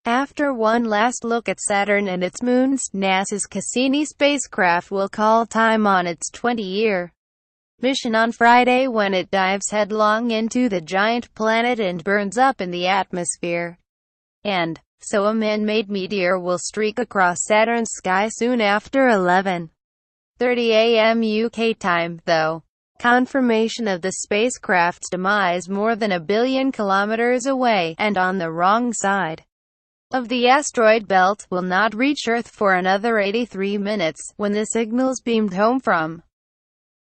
After one last look at Saturn and its moons, NASA's Cassini spacecraft will call time on its 20-year mission on Friday when it dives headlong into the giant planet and burns up in the atmosphere. And so a man-made meteor will streak across Saturn's sky soon after 11:30 a.m. UK time, though. Confirmation of the spacecraft's demise more than a billion kilometers away, and on the wrong side of the asteroid belt, will not reach Earth for another 83 minutes, when the signals beamed home from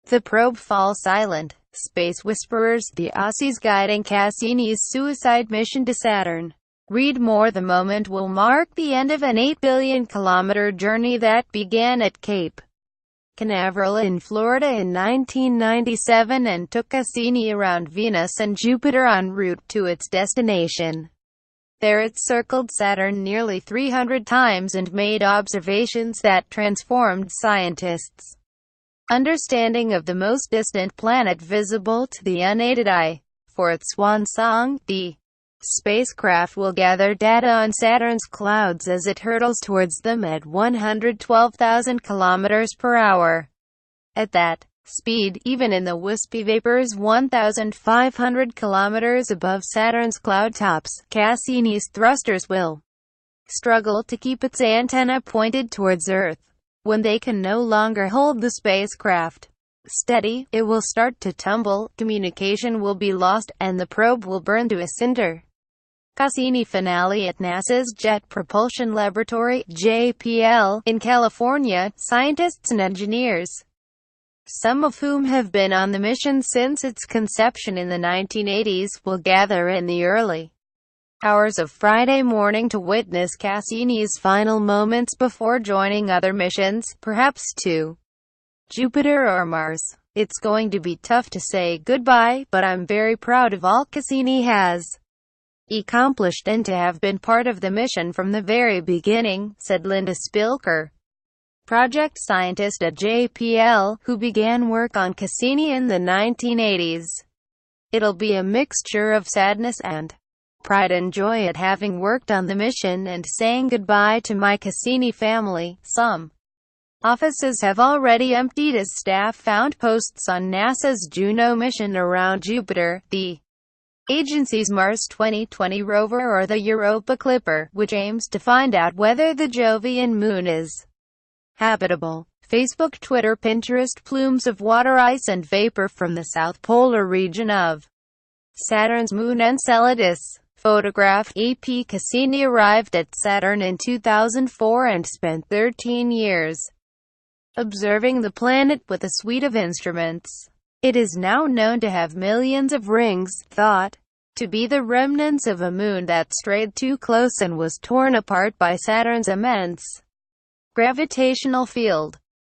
the probe fall silent. Space Whisperers, the Aussies guiding Cassini's suicide mission to Saturn. Read more. The moment will mark the end of an 8 billion kilometer journey that began at Cape Canaveral in Florida in 1997 and took Cassini around Venus and Jupiter en route to its destination. There it circled Saturn nearly 300 times and made observations that transformed scientists' understanding of the most distant planet visible to the unaided eye. For its swan song, the spacecraft will gather data on Saturn's clouds as it hurtles towards them at 112,000 kilometers per hour. At that speed, even in the wispy vapors 1,500 kilometers above Saturn's cloud tops, Cassini's thrusters will struggle to keep its antenna pointed towards Earth. When they can no longer hold the spacecraft steady, it will start to tumble, communication will be lost, and the probe will burn to a cinder. Cassini finale at NASA's Jet Propulsion Laboratory, JPL, in California. Scientists and engineers, some of whom have been on the mission since its conception in the 1980s, will gather in the early hours of Friday morning to witness Cassini's final moments before joining other missions, perhaps to Jupiter or Mars. It's going to be tough to say goodbye, but I'm very proud of all Cassini has accomplished and to have been part of the mission from the very beginning, said Linda Spilker, project scientist at JPL, who began work on Cassini in the 1980s. It'll be a mixture of sadness and pride and joy at having worked on the mission and saying goodbye to my Cassini family. Some offices have already emptied as staff found posts on NASA's Juno mission around Jupiter, the agency's Mars 2020 rover, or the Europa Clipper, which aims to find out whether the Jovian moon is habitable. Facebook, Twitter, Pinterest. Plumes of water, ice and vapor from the south polar region of Saturn's moon Enceladus. Photograph. AP Cassini arrived at Saturn in 2004 and spent 13 years observing the planet with a suite of instruments. It is now known to have millions of rings, thought to be the remnants of a moon that strayed too close and was torn apart by Saturn's immense gravitational field.